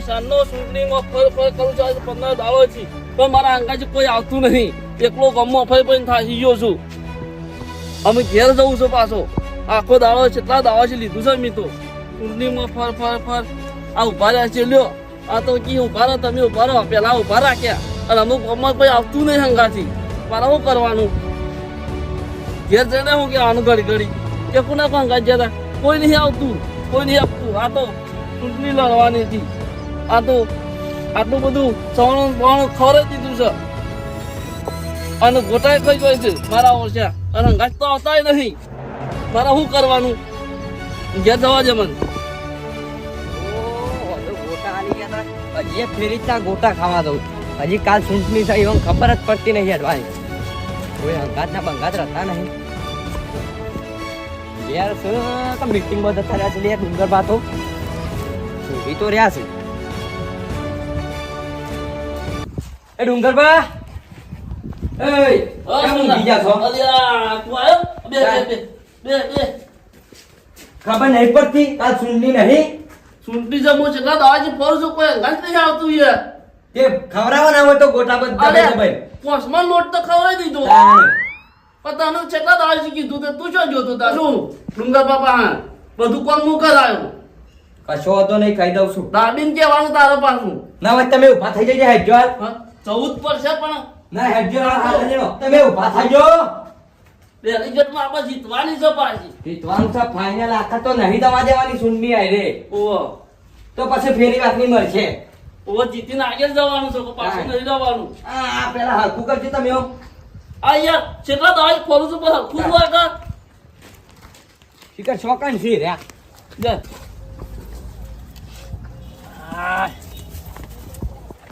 સાંજનો ચૂંટણીમાં ફર કરું છું. આજે 15 દાડો છે પણ મારા અંગાજી કોઈ આવતું નહીં. એકલો ગામમાં ફરી ફરીને થાકી ગયો છું. અમે ઘેર જવું છું પાછો. આખો દાડો કેટલા દાવા છે લીધું છે મેં તો. ચૂંટણીમાં ફર આ ઉભા રહ્યા છે. લ્યો આ તો કી ઉભા રહો, તમે ઉભા રહો. પેલા ઉભા રાખ્યા અને અમુક ગામમાં કોઈ આવતું નહીં અંગાથી. મારે શું કરવાનું? ઘેર જઈને હું કહેવાનું ઘડી કે કોને પણ અંગાજ જતા કોઈ નહીં આવતું, કોઈ નહીં આપતું. આ તો ચૂંટણી લડવાની હતી. આ તો આટલું બધું સવાણું બવાણું ખવડાવી દીધું છે અને ગોટાએ ખાઈ ગઈ છે મારા ઓછા. અને અંગાજ તો આવતા નહીં. મારે શું કરવાનું? ઘેર જવા દે મને. ગોટા આલી ગયા તા. હજી એક ફેરી ત્યાં ગોટા ખાવા દઉં. હજી કાલ ચૂંટણી થઈ એમ ખબર જ પડતી નહીં યાર ભાઈ. કોઈ અંગાતના બંગાત રહેતા નહીં યાર. શું મીટિંગમાં જતા રહ્યા છે યાર. ડુંગર બાતો એ તો રહ્યા છે. એ ડુંગરબા, એ કેમ ઊંઘી ગયા છો? અલ્યા તું આવ્યો? બે ખબર નહીં પડતી કાલ ચૂંટણી નહીં. ચૂંટણી જમો છે એટલા દાવાજી ફરું છું, કોઈ અંગાજ નહીં આવતું યાર. તે ખવડાવવાના હોય તો ગોટા બધા ભાઈ પોસમાં લોટ તો ખવડાવી દીધો. પણ તને કેટલા દાવાજી કીધું તે તું શું જોતો તા? શું ડુંગર બાપા? હા બધું કોમ હું કરાયો. કશો હતો નહીં, ખાઈ દઉં છું. દાબીને કહેવાનું તારા પાછું. ના હોય તમે ઉભા થઈ જજો હેડજો. હા 14 પર છે પણ ના હેડજો તમે ઉભા થઈ જાઓ. પહેલી ગેટમાં આપણે જીતવાની છે પાછી. જીતવાનું છે ફાઇનલ. આખા તો નહીં દવા દેવાની ચૂંટણી આઈ રે. ઓહો તો પછી ફેરી વાતની મળશે. ઓહો જીતીને આગળ જવાનું છે, પાછું નહીં જવાનું. આ પેલા હરખું કરજો તમે. આ યાર કેટલા દાવાજી ફરું છું પણ હરખું જ વાગા. શિખર શોકન છે રે. જા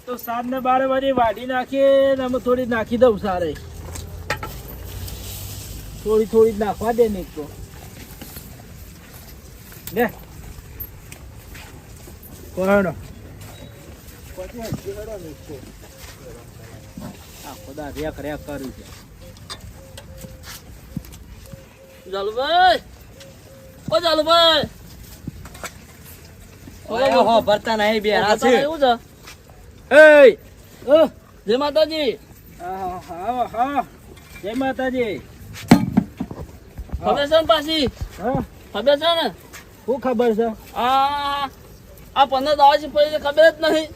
તો 7 ને 12 વાગે વાઢી નાખીએ ને અમે થોડી નાખી દઉં સારે. થોડી જ નાખવા દે ને એક તો ને કોનો પછી હજી હેડો ને એક તો આ ખુદા રેક કર્યું છે. જાલુભાઈ, ઓ જાલુભાઈ. ઓહો ભરતા નહીં બે આ છે. એવું છે? એ જય માતાજી. હા જય માતાજી. ખબર છે ને પાછી? હા ખબર છે ને? શું ખબર છે? આ 15 દાવાજી ફરી ખબર જ નહીં.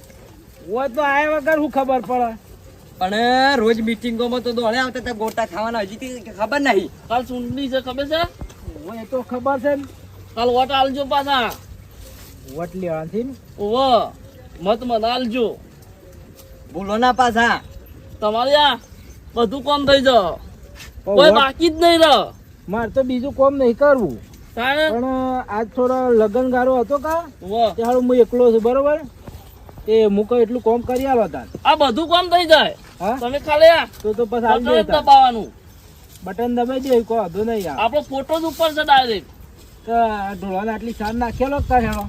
હોય તો આયા વગર શું ખબર પડે? પણ રોજ મીટિંગોમાં તો દોડે આવતા હતા ગોટા ખાવાના. હજી ખબર નહીં. કાલ ચૂંટણી છે ખબર છે? હોય તો ખબર છે ને. કાલ વોટ આલજો પાછા. વોટ લેવાથી ને ઓહો મત મને આલજો. ભૂલો ના પાછા. તમારે આ બધું કામ થઈ જાય, કોઈ વોટ- બાકી જ નહીં રહે. મારે તો બીજું કોમ નહીં કરવું તાણે પણ આજ થોડો લગન ગારો હતો કા વાહ, તે હારું હું એકલો છું બરોબર. તે મુકો એટલું કોમ કરી આલો તાર. આ બધું કામ થઈ જાય. હા તમે ખાલી આ તો પછી આવી બટન જ જાય દબાવવાનું. બટન દબાઈ દે કોઈ વાંધો નહીં યાર. આપણો ફોટો જ ઉપર છે ડાયરેક્ટ. તો આ ઢોળાને આટલી સાર નાખેલો તાર હેડો.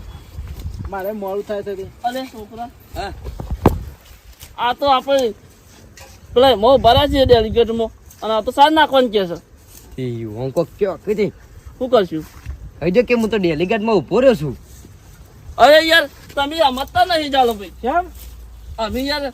મારે મોડું થાય તો તે. અરે છોકરા, હા આ તો આપણે પેલા મો ભરા છે ડેલિગેટમાં અને આ તો સાર નાખવાનું કે છે. હું કોક કયો કીધી શું કરશું? હજુ કે હું તો ડેલિગેટમાં ઉભો રહ્યો છું. અરે યાર તમે સમજતા નહીં. ચાલો ભાઈ, કેમ? અમે યાર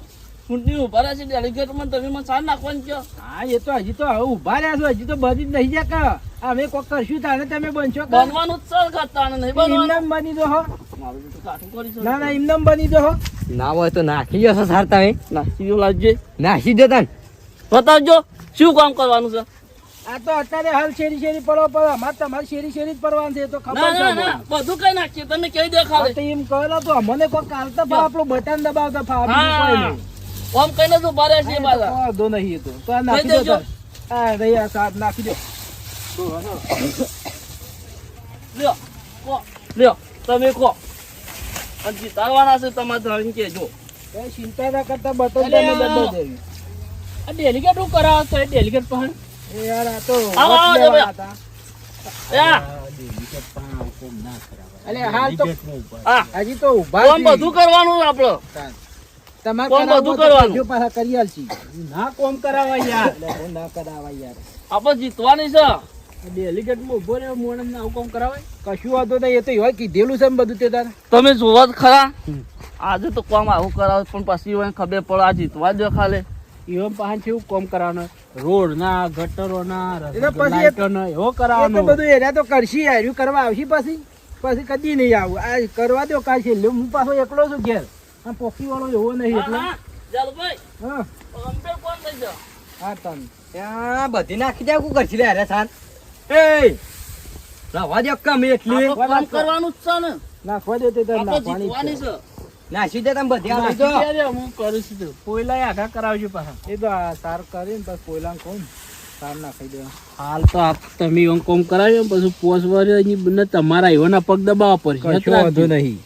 ચૂંટણી ઉભા રહ્યા છે ડેલિગેટમાં, તમે મને સાર નાખવાનું કહો. હા એ તો હજી તો હવે ઉભા રહ્યા છો. હજી તો બની જ નહીં જાય કા. અમે કોક કરશું તાને તમે બનશો કા. બનવાનું જ સર કરતા નહીં બનવાનું. એમનેમ બની દો હો. મારું તો કાઠું કરી છે. ના એમનેમ બની દો હો. ના હોય તો નાખી જશો સાર તમે. ના સીધું લાવજે. નાખી દો તને. બતાવજો શું કામ કરવાનું છે. આ તો અત્યારે હાલ શેરી પડો પડો. અમારે તમારે શેરી જ પડવાનું છે એ તો ખબર ના છે ના મને. ના બધું કઈ નાખીએ તમે કઈ દે હા, ખાલી. તો એમ કહો તો અમને કોઈ કાલતા ફા આપણું બટન દબાવતા ફા બીજું કોઈ હા નહીં. ઓમ કઈને તો ઉભા રહ્યા છે હા, પાછા. તો વાંધો નહીં એ તો. તો આ નાખી કહી દો દેજો. તાર. હા રહી આ સાત નાખી દો. લ્યો લ્યો તમે કહો અને જીતાડવાના છે તમારે ધણી કેજો. કઈ ચિંતા ના કરતા બટન અલે તમે આ. દબાવી દેવી. આ ડેલિગેટ શું કરાવો છો? ડેલિગેટ પણ એ યાર આ તો આવો, વોટ આવો, લેવાના હતા. યા અલે હાલ તો હા હજી તો ઉભા કોમ બધું કરવાનું આપણો. તમારે કોમ કરાવવું બધું તો કરવાનું. કરજો, પાછા કરી આલશી. ના કોમ કરાવાય યાર. એટલે હું ના કરાવાય યાર. આપણે જીતવાની છે. ડેલિગેટમાં ઉભો રહ્યો મોણસને આવું કામ કરાવાય? કશું વાંધો નહીં. એ તો એવા કીધેલું છે ને બધું તે તારે. તમે જોવા જ ખરા આજે તો કોમ આવું કરાવે પણ પછી એને ખબર પડે આ જીતવા દો ખાલે એવો પાછું કેવું કોમ કરવાનો રોડ ના ગટરો ના એટલે પછી લાઈટો ના એવો એ તો કરાવવાનો બધું એના તો કરશી હાર્યું કરવા આવશે પછી કદી નહીં આવું આ કરવા દો કાલ છેલ્લે હું પાછો એકલો છું ઘેર આ પોકી વાળો એવો નહીં એટલે જલભાઈ હા અંબે કોણ થઈ જાવ હા તન ત્યાં બધી નાખી દે શું કરશી લે અરે સાન એ રવા દે કમ એટલી આપણે કામ કરવાનું જ છે ને નાખવા દે તે તાર આપણે નાખવાની જીતવાની જ છે. છે નાસી દે તમે બધી આલો તો નાખી દે, હું કરું છું તો. પોયલા આઘા કરાવજો પાછા એ તો આ સાર કરીને પછી કોયલા કોમ સાર નાખી દે હાલ તો તમે એવો કોમ કરાવ્યો પછી પોસવારી તમારા એવાના પગ દબાવવા પડશે કશો વાંધો નહીં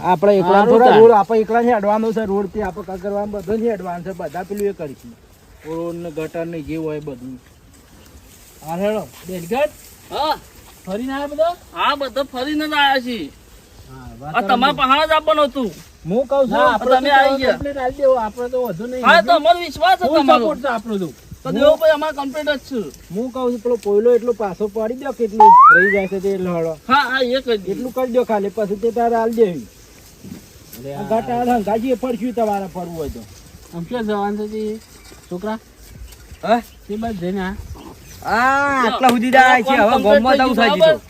આપણે એકલા સારું થોડા તાર. રોડ આપણે એકલા છે એડવાન્સ છે રોડ થી આપણે કાંઈ કરવાનું બધું છે એડવાન્સ છે બધા પેલું એ કરીશું રોડ ને ગટર ને જે હોય બધું હા હેડો બેટગઢ હા ફરીને આવ્યા બધા હા બધા ફરીને જ આવ્યા છીએ હા આ તમારા પહાડ જ આપવાનું હતું હું કહું છું ના, આપણે તમે આવી ગયા. complete આલી દેવો, આપણે તો વધુ નહીં હા તો અમારો વિશ્વાસ છે Full તમારો support છે આપણો તો. તો દેવભાઈ અમારે કમ્પ્લીટ જ છે હું કહું છું પેલો કોયલો એટલો પાછો પાડી દો કેટલું રહી જાય છે તે એટલે હળો હા હા એ કરી દીધું એટલું કરી દો ખાલી પછી તે તારે હાલ દેવી અરે આ- ઘાટા હંગાજી પડશું તમારે ફરવું હોય તો આમ ક્યાં જવાનું છે તે છોકરા હા તે બાદ જઈને આ. આ આટલા સુધી જાય છે હવે ગોમમાં જવું થઈ ગયું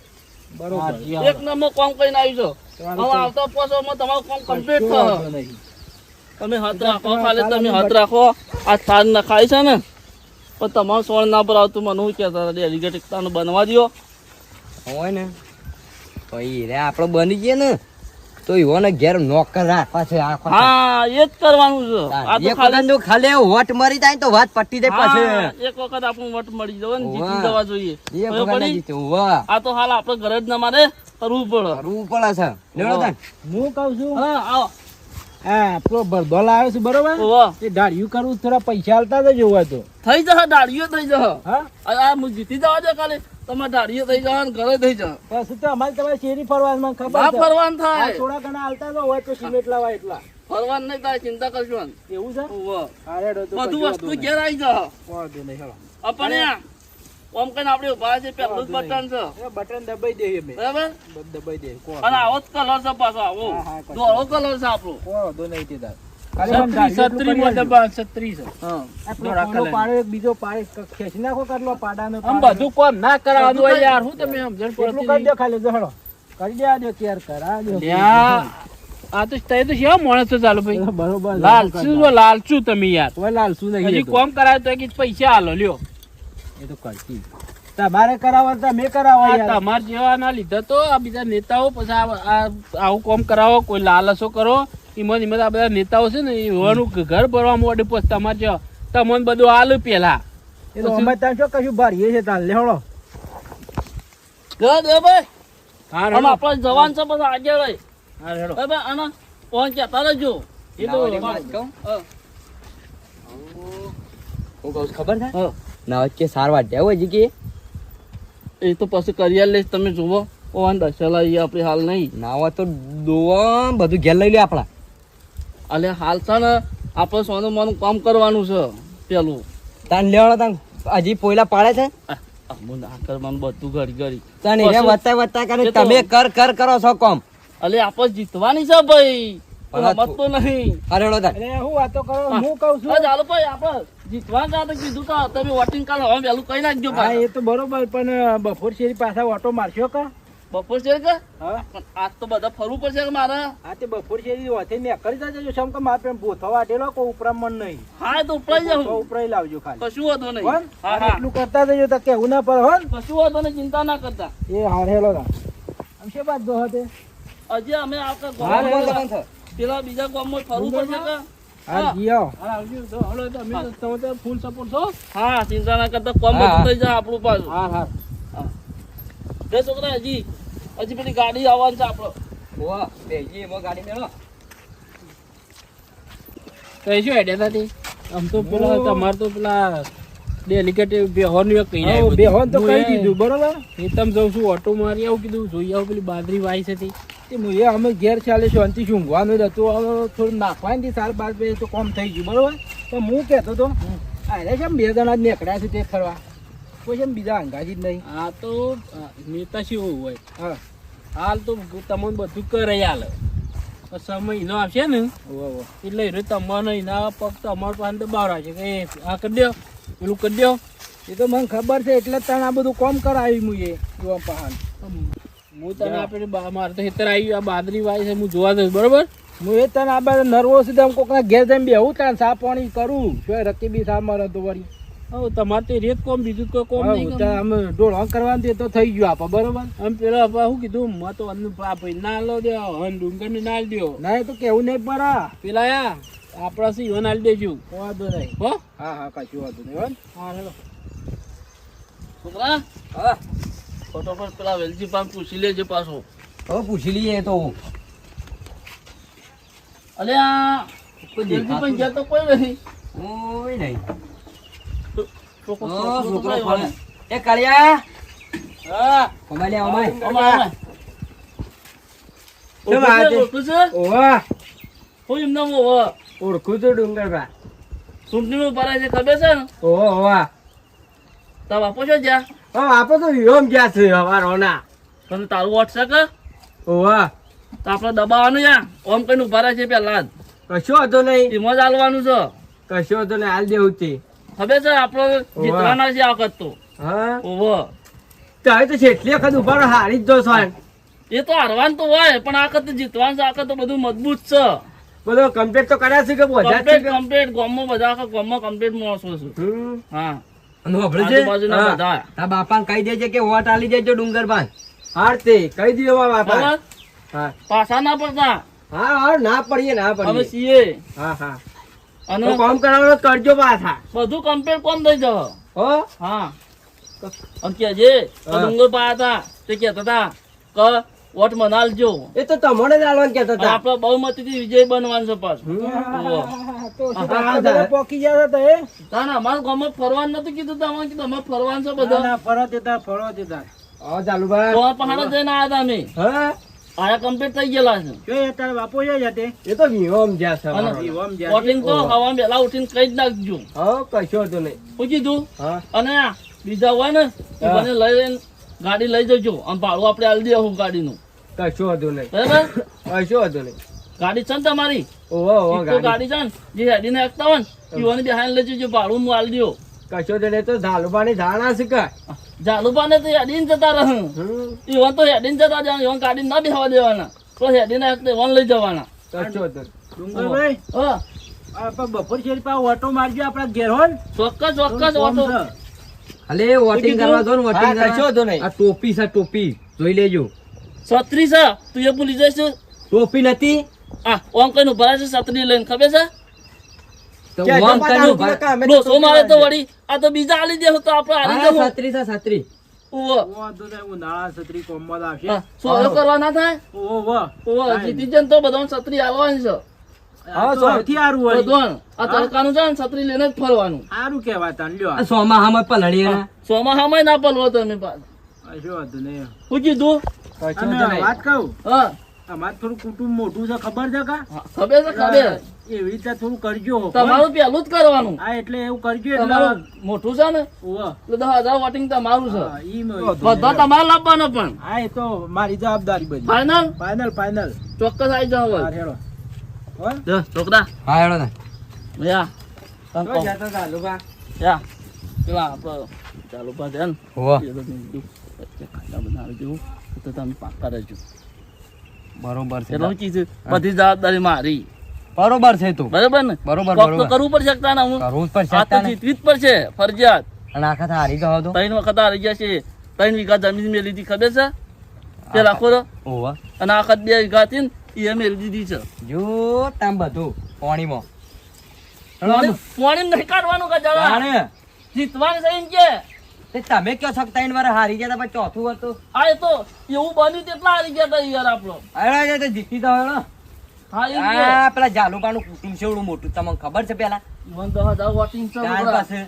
બરોબર હાજી, એક નંબર કામ કરીને આવ્યું છો હવે આવતા પોસોમાં તમારું કામ કમ્પ્લીટ કશો થશે વાંધો નહીં. તમે હાથ રાખો ખાલી તમે હાથ રાખો આ થાર નખાય છે ને પણ તમારું સોળ ના પર આવતું મને શું કહેતા ડેલિગેટ એકતાનું બનવા દો હોય ને ભાઈ રે આપણે બની ગયે ને તો એવો ઘેર નોકર રાખવા છે આખો હા એ જ કરવાનું છે આ તો એક ખાલી વખત જો ખાલી વોટ મરી જાય ને તો વાત પટી જાય હા, પાછું એક વખત આપણું વટ મળી જવા ને વાહ. જીતી જવા જોઈએ એક ખબર વખત પડી? ના જીત્યું. વાહ આ તો હાલ આપણે ઘરે જ ના મારે કરવું પડે કરવું પડે છે લેવડો તાન. હું કહું છું હા આવો હા પેલો ભરદો લાવ્યો છે બરોબર ઓહો. એ ઢાળિયું કરવું થોડા પૈસા હાલતા જજો હોય તો થઈ જશે દાડીઓ થઈ જશે હા આ હું જીતી જવા દે ખાલી તમારે દાડીઓ થઈ જશે ને ઘરે થઈ જશે પછી તો અમારે તમારે શેરી ફરવાનું ખબર ના છે ફરવાનું આ થાય થોડા ઘણા હાલતા તો હોય તો સિમેન્ટ લાવવા એટલા ફરવાનું નહીં થાય ચિંતા કરશો ને. એવું છે ઓહો. હા રેડો તો બધું કશો વસ્તુ વાંધો ઘેર આવી જશે નહીં. વાંધો નહીં હેડો. આપણે ઓમ કઈને આપણે ઉભા છે પેલું જ બટન છે એ બટન દબાઈ દઈએ અમે બરાબર દબાઈ દઈએ કોઈ અને આવો જ કલર છે પાછો આવો હા, હા, કશો ધોળો કલર છે આપણો વાંધો નહીં તે તાર. ખાલી આમ છત્રી ઢાળિયું એટલું કરી દબાણ આલજો. 36 છે. હા આપણો ધોળા કોનો કલરનો. પાડો એક બીજો પાડો ખેંચી નાખો કાટલો પાડાનો આમ પાડો. બધું કોમ ના કરાવવાનું બધું હોય કઈ- યાર હું તમે સમજણ એટલું પડતી કરી નહીં. દો ખાલી જો હેડો કરી દેવા દો કેર કરા દો લ્યા, આ તો તય તો શેવા માણસ છો ચાલુ ભાઈ બરોબર લાલચુ જો લાલચુ તમે યાર કોઈ લાલશું નહીં હજી એ તો. કોમ કરાવે તો કે પૈસા હાલો લ્યો એ તો કરતી તમારે કરાવવા તો મેં કરાવવા આ યાર તમાર જેવા ના લીધા તો આ બીજા નેતાઓ પછી આવું કોમ કરાવો કોઈ લાલચો કરો ઈમન ઈમન આ બધા નેતાઓ છે ને એવાનું ઘર ભરવા મોડે પછી તમારે જેવા તમને બધું હાલ પેલા એ તો અમે ત્યાં શું કશું ભરીએ છે તાર લેવડો જો દે ભાઈ હા આમ રેડો. આપણે જવાન છે પછી આગળ રહી હા રેડો. બરાબર અને ફોન કહેતા રહેજો એ તો નાવડી માં જ કહું. હા. હું કહું છું ખબર છે હા. ના કે સાર વાટ્યા હોય જી કે એ તો પછી કરિયાર લઈશ તમે જુઓ ઓન દશેલા એ આપણે હાલ નહીં ના હોય તો દોવા બધું ઘેર લઈ લે આપણા એટલે હાલ છે ને આપણે સોનું મોનું કામ કરવાનું છે પેલું તાન લેવડો તાન હજી પોયલા પાડે છે હું ના કરવાનું બધું ઘડી ઘડી તાન એને પછી- વત્તા વત્તા કરે એ તો- તમે કર કરો છો કોમ એટલે આપણે જીતવાની છે ભાઈ હા, રમત તો નહીં અરે હેડો તાન અરે હું વાતો કરો હું કહું છું હા, ચાલો ભાઈ આપણે જીતવા ગયા તો કીધું તો તમે વોટિંગ કાલ હવે વહેલું કઈ નાખજો હા ભાઈ એ તો બરોબર પણ બપોર શેરી પાછા ઓટો મારશો કા બપોર છે કે હા પણ આજ તો બધા ફરવું પડશે કે મારે આ તે બપોર શેરી હોતે ને કરી જજો શમ કે મારે પેલા ભૂથો વાટેલો કોઈ ઉપરામણ નહીં હા એ તો ઉપડાઈ ભૂથો જાઉં ઉપરાઈ લાવજો ખાલી કશું વાંધો નહીં હોન? હા અને હા એટલું કરતા જજો તો કેવું ના પડે હોન કશું વાંધો નહીં ચિંતા ના કરતા એ હાર હેલો તા આમ છે બાદ દો હતે હજી અમે આપણા હા, ગામમાં હેલો. પેલા બીજા ગામમાં ફરવું પડશે કે હા હા. જીઓ હા, આવજો. તો હળો તમે તમે તો ફૂલ સપોર્ટ છો હા ચિંતા ના કરતા કોમ હા. બધું થઈ જાય આપણું પાછું હા હા જે છોકરા હજી પેલી ગાડી આવવાની છે આપણો ઓવા બેજી એમાં ગાડી મેળો કઈ શું આઈડિયા હતી આમ તો પેલા તમારે તો પેલા ડેલિકેટ બેહોનું એક કહી હા, બેહોન તો કહી દીધું બરોબર એ તમે જઉં છું ઓટો મારી આવું કીધું જોઈ આવું પેલી બાદરી વાઈ હતી તે મુએ અમે ઘેર ચાલે શાંતિ ઊંઘવાનું જ હતું હવે થોડું નાખવાની સાર બાર બે તો કોમ થઈ ગયું બરોબર તો હું કહેતો તો અરે કેમ બે જણા જ નીકળ્યા છે તે ફરવા કોઈ છે બીજા અંગાજી જ નહીં આ તો નેતા શું હોય હા હાલ તો તમને બધું કરે હાલ પછી મહિનો આવશે ને ઓહો ઓહો. એટલે એ તમને એના પગ તો અમારા પાસે દબાવવા છે કે આ કરી દો પેલું કરી દો. એ તો મને ખબર છે એટલે જ તને આ બધું કોમ કરાવી હું એ જોવા પહાડ હું તને આપણે મારે તો ખેતર આવી આ બાદરી વાય છે હું જોવા દઉં બરોબર. હું એ તને આ બાજુ નર્વસ છે આમ કોકના ઘેર જઈને બેહું તાન સા પાણી કરું શું રકીબી સા મારે તો વળી હવે તમારે તો રેત કોમ બીજું કોઈ કોમ નહીં હા, ત્યાં અમે ડોળો કરવાનું તે તો થઈ ગયું આપે બરોબર આમ પેલા શું કીધું મેં તો અન્ન ભાઈ ના લો દો ડુંગર ને ના દો ના એ તો કેવું નહીં પરા પેલા આપડા શું ઈવન આલી દેજો વાંધો નહીં હો. હા હા કશું વાંધો નહીં હો ને? હા હેલો. છોકરા હા ફટોફટ પેલા વેલજી પાન પૂછી લેજે પાછો. હવે પૂછી લઈએ તો અલે આ વેલજી પણ ગયા તો કોઈ નહીં. ઓય નહીં છોકરો છોકરો કઈ ફળે. વાળે? એ કાળિયા હા અમારે લે અમારે અમારે કેમ આ તે? ઓળખું છે? ઓવા હું એમને ઓળખું. ઓળખું તો ડુંગરબા ચૂંટણીમાં ભરાય છે ખબર છે ને? ઓવા ઓવા તારા બાપો છો જ્યાં આપો તો વિહોમ ગયા છે હવારોના તને તારું વોટ્સએપ કર ઓવા તો આપણે દબાવવાનું યા ઓમ કઈ ઉભા રહે છે પેલા જ કશો હતો નહીં એમાં જ હાલવાનું છે. કશો હતો નહીં હાલ દેવું તે ખબર છે આપણે જીતવાના છે આ વખત તો. હા ઓહો તારે તો છેટલી વખત ઉભા રહો, હારી જ દો સોન એ તો હારવાનું તો હોય પણ આ વખત તો જીતવાનું છે. આ વખત તો બધું મજબૂત છે. બધો કમ્પ્લીટ તો કર્યા છે કે બધા જ છે કમ્પ્લીટ કે? કમ્પ્લીટ ગામમાં બધા આખા ગામમાં કમ્પ્લીટ માણસો છે. હમ. હા અને હોભળે છે? આજુબાજુના હા. બધા. તારા બાપાને કહી દેજે કે વોટ આલી દેજો ડુંગરબાન હાર તે કહી દીધો મારા બાપા બરાબર? હા પાછા ના પડતા હા હા ના પડીએ ના અમે પડીએ છીએ હા હા અને તો કામ કરાવવાનો તો કરજો પાછા બધું કમ્પ્લીટ કોમ થઈ જશે. હો હા અને કેજે હા. ડુંગર પાયા હતા તે કહેતા હતા કે વોટ મનાલજો એ તો તમને જ આલવાનું કહેતા અને હતા આપણે બહુમતીથી વિજય બનવાનું છે પાછું. હમ. ઓહો. તો હા, સીધા હા. પોકી ગયા હતા એ ના ના અમારા ગામમાં ફરવાનું નતું કીધું તમારે કીધું અમે ફરવાનું છે ના, બધા ના, ફરો દેતા ફરો દેતા હા ચાલુભાઈ તો પહાડ જઈને આવ્યા હતા અમે હા આયા કમ્પ્લીટ થઈ ગયેલા છે. જો એ તારા બાપો છે જતે એ તો વિહોમ જ્યાં છે અને અમારો. વિહોમ જ્યાં વોટિંગ તો ઓહો. હવા વહેલા ઉઠીને કઈ જ નાખજો. હા કશો હતો નહીં શું કીધું હા અને આ બીજા હોય ને એ હા. મને લઈને ગાડી લઈ જજો અને ભાડું આપણે આલી દેવું ગાડીનું કશો હતો નહીં બરાબર. કશો હતો નહીં ગાડી છે ને તમારી ઓહો ઓહો ઈકો ગાડી ગાડી છે ને જે હેડીને એકતા હોય ને ઈઓને બેહાઈને લઈ જજો ભાડું હું આલી દો. કશો હતો નહીં તો ધાલુબાની ધારણા છે કે જાલુબાને તો હેડીને જતા રહે હમ. ઈવન તો હેડીને જતા જવાનું ઈવન ગાડી ના બેહવા દેવાના તો હેડીને એકતા ઈવન લઈ જવાના. કશો હતો નહીં. ડુંગરભાઈ હા આપણે બપોર શેરી પાસે ઓટો મારજો આપણા ઘેર હો ને. ચોક્કસ ચોક્કસ કોમ ઓટો. છે. અલે વોટિંગ કરવા દો ને વોટિંગ હા, કશો હતો કરવા નહીં. આ ટોપી છે ટોપી જોઈ લેજો છત્રી છે તું એ ભૂલી જઈશ. ટોપી નથી આ ઓમ કઈ ઉભા રહે છે છત્રી લઈને ખબર છે તો ક્યાં વોમ જમવા કનું તારું કામ? ડોસો મારે તો વળી આ તો બીજા આલી દેવું તો આપણે આલી હા દેવું. છત્રી છે છત્રી ઓહો. વાંધો નહીં, ઉનાળા છત્રી કોમમાં આવશે હા, સોળો કરવા ના થાય. ઓહો વાહ. ઓહો, જીતી જાય ને તો બધાને છત્રી આલવાની છે. આ તો સૌથી સારું વળી. બધાને. આ તડકાનું છે ને છત્રી લઈને જ ફરવાનું. સારું કહેવાય તાન લ્યો આ સોમાં હામાં પલળી એના ચોમાસામાંય ના પલવો તમે પાછા. આ શું વાંધો નહીં. શું કીધું? કશો અને હતો નહીં. વાત કહું હા અમારે થોડું કુટુંબ મોટું છે ખબર છે કા હા, ખબર છે ખબર. એવી રીતે થોડું કરજો તમારું પેલું જ કરવાનું. હા એટલે એવું કરજો એટલે તમારું મોટું છે ને ઓહો. એટલે 10,000 વોટિંગ તમારું છે. હા, ઈ નો બધા તમારે લાવવાનો પણ હા એ તો મારી જવાબદારી બધી ફાઈનલ ફાઇનલ ફાઇનલ ચોક્કસ આવી જાવ હા હેડો હો? છોકરા હા હેડો ને યા તને તો કહું. જતો ધાલુબા. યા પેલા આપણો ચાલુ પા ધ્યાન હોવે. એ બધું બીજું વચ્ચે ખાતા બનાવી દેવું તો તમે પાક્કા રહેજો. બરોબર છે એટલે હું કીધું બધી જવાબદારી મારી. બરોબર છે તું બરાબર ને બરોબર, કોક તો બરોબર. કરવું પડશે એકતા ને હું કરવું જ પડશે આ તો તાને. જીતવી જ પડશે ફરજિયાત. અને આખા હારી તો હતો 3 વખત હારી ગયા છે. 3 વીઘા જમીન મેલી હતી ખબર છે તે રાખો તો. ઓવા અને આ વખત 2 વીઘા હતી ને એ મેલી દીધી છે. જો તામ બધું પાણીમાં પાણી નહીં કાઢવાનું કે જરા. તાણે. જીતવાનું છે એમ કે તે તમે કયો છો કે ત્રણ વાર હારી ગયા તા, પછી ચોથું વાર તો આ એ તો એવું બન્યું તેટલા હારી ગયા હતા યાર આપણો. અરે જાય તો જીતી તો હેડો. હા એમ કે આ પેલા જાલુબાનું કુટુંબ છે એવડું મોટું તમને ખબર છે પેલા ઈવન 10,000 વોટિંગ છે ત્યાર બરાબર. પાસે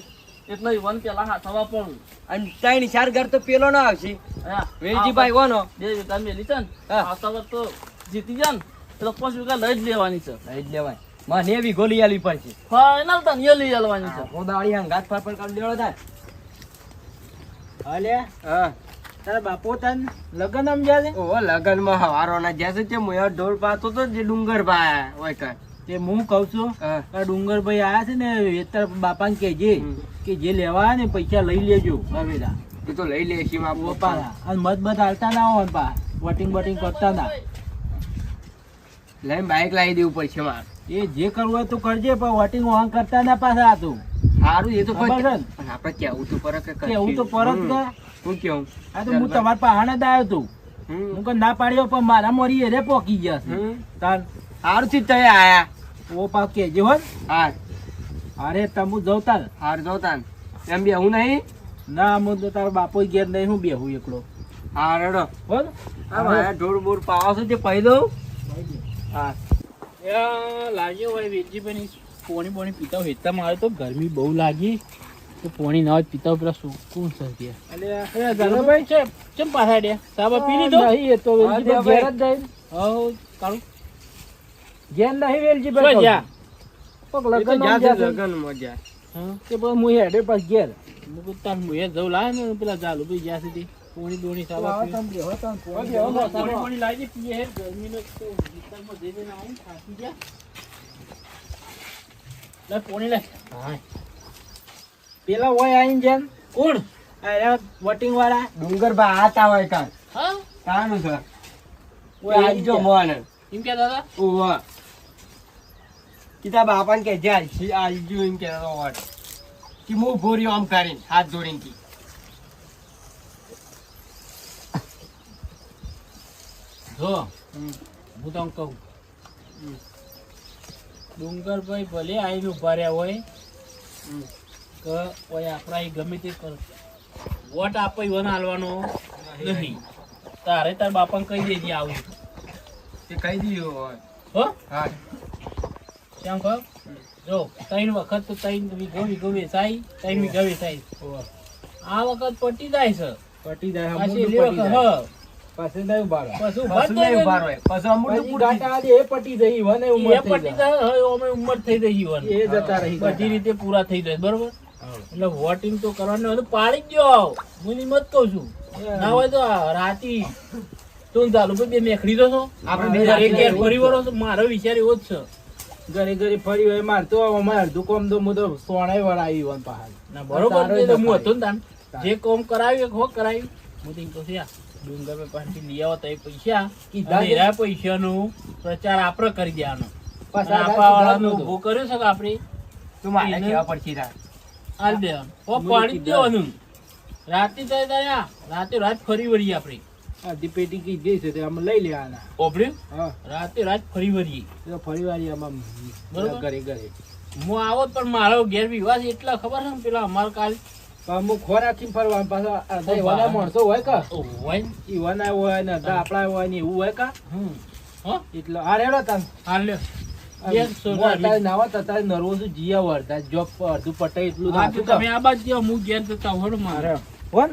એટલે ઈવન પેલા હાથવા પડું. અને ત્રણ ચાર ઘર તો પેલો ના આવશે હા. વેલજીભાઈ કોનો 2 વીઘા મેલી છે ને હા. આવતા વખત તો જીતી જાય ને એટલે 5 વીઘા લઈ જ લેવાની છે. લઈ જ લેવાય મને વીઘો લઈ આલવી પડશે ફાઈનલ તને એ લઈ આલવાની છે. હું દાળી હંગાત પર કરી દેવો થાય હાલે હા તારા બાપો તન લગન આમ જ્યાં છે ઓહો લગનમાં હવારોના જ્યાં છે તે મોયા ઢોર પાતો તો જે ડુંગર ભાઈ હોય કર તે હું કહું છું હા. આ ડુંગરભાઈ આયા છે ને વેતર બાપાને કહેજે હમ. કે જે લેવા આવે ને પૈસા લઈ લેજો હવેલા તું તો લઈ લે શિવ આપો પાછા અને મત મત હાલતા ના હોય પા વોટિંગ વોટિંગ કરતા ના લઈને બાઈક લાવી દેવું પડશે મારે એ જે કરવું હોય તો કરજે પણ વોટિંગ વાંગ કરતા ના પાછા આ તું સારું એ તો ખબર છે ને? પણ આપણે કેવું તો પરત કે કેવું તો પરત કે હું કેવું આ તો હું તમારા પહાણ જ આવ્યો તું હું કઈ ના પાડ્યો પણ મારા મોરી એરે પોકી ગયા છે તાર સારું થી તય આયા ઓ પા કેજે હો હાર અરે તમુ જવ તાર હાર જોતા ને. એમ બી હું નહીં ના હું તો તારો બાપો ઘેર નહીં હું બેહું એકલો હાર હેડો હો આ મારા ઢોર બોર પાવો છે તે પહી દઉં હા લાગ્યો હોય વેચી પોણી પોણી પીતા હોય હેતામાં આવે તો ગરમી બહુ લાગી તો પોણી ના હોય તો પીતા હોય પેલા શું કોણ સર ત્યાં અલે દાદાભાઈ છે ચમ પાછા ડે સાબા પી લીધો નહીં એ તો વેલજીભાઈ ઘેર જ જાય હવ કાળું ઘેર નહીં વેલજીભાઈ શું કહું. જ્યાં? કોક એ તો લગન જ્યાં જ્યાં છે છે. લગન મજા હા તે પણ હું હેડે પાછ ઘેર હું કહું તાર મુએ જવું લાવે ને પેલા ચાલુ ભાઈ જ્યાં સુધી પોણી દોણી સાબા આવો પી. તમે બેહો તમે પોણી હવે બેહો, પોણી તમે. પોણી લાગી પીએ હે ગરમીનો તો વિસ્તારમાં જઈને આવું થાકી ગયા લે પોણી લે હા પેલા હોય આઈને જેમ કોણ આ વોટિંગ વાળા ડુંગર બા આતા હોય કાન હા કાનું સર ઓય આવજો મોને એમ કે દાદા ઓવા કીધા બાપાને કે જાય છે આવજો એમ કે રોડ કે મો ભોર્યો આમ કરીને હાથ જોડીને કી જો હું તમને કહું ડુંગરભાઈ ભલે આવીને ઉભા રહ્યા હોય કે ઓય આપણા અહીં ગમે તે કર વોટ આપો ઈવન હાલવાનો નહીં તારે તાર બાપાને કહી દેજે આવું તે કહી દીધું હોય હો હા કેમ કહો જો 3 વખત તો 3 વીઘો વેચાય 3 વીઘા વેચાય આ વખત પટી જાય છે પટી જાય પાછી હમું લે પટી વખત જાય. હ પાછું નહીં ઉભા રહો. પાછું પાછું નહીં ઉભા રહે પાછું અમુક પછી ગાંઠ આજે એ પટી જઈ ઈવોને એ ઉંમર થઈ પટી જાય. જાય હવે અમે ઉંમર થઈ ગઈ ઈવન એ જતા રહી બધી રીતે પૂરા થઈ જાય બરોબર એટલે વોટિંગ તો કરવાનું હતું પાડી જ દો હું ની મત કહું છું ના હોય તો રાતી તું ચાલુ ભાઈ બે મેખડી દો છો આપણે બે એક રાતી એક પરિવારો છે. મારો વિચાર એવો જ છે ઘરે ઘરે ફરી હોય મારતો અમારે અડધું કોમ તો હું તો સોણાય વળાવી ઈવોન પહાડ. ના બરોબર છે તો હું હતો ને તાન જે કોમ કરાવ્યું હો કરાવ્યું હું તો એમ કહું છું યાર ડુંગર પર પાસેથી લઈ આવો તો એ પૈસા કીધા અને છે. એના પૈસાનું પ્રચાર આપણે કરી દેવાનો પાછા આ આપવા વાળાનું સુધારનું ઊભું કર્યું છે કે આપણે તું મારે કેવા પડશે તાર હાલ દેવાનું ઓ પાડી જ દેવાનું રાતે જાય ત્યાં રાતે રાત ફરી વળીએ આપણે અડધી પેટી કીધી છે તે અમે લઈ લેવાના. ઓપડ્યું હા રાતે રાત ફરી વળીએ તો ફરી વાર આમાં બરોબર. ઘરે ઘરે હું આવો જ પણ મારો ઘેર વિવાહ છે એટલા ખબર છે ને પેલા અમાર કાલ પણ અમુક ખોરાકીને ફરવા પાછા અડધા ઈવાના માણસો હોય કા હોય ને. ઈવાના હોય ને અડધા આપણા હોય ને એવું હોય કા હમ હો એટલે આ રેડો તાન હાલ લ્યો હું અત્યારે નાવા તો અત્યારે નર્વસ છું જીયા વળતા જોબ અડધું પટાય એટલું હા તો નાખું તમે આ બાજુ જાઓ, હું ઘેર જતા હોડ મારે અરે કોણ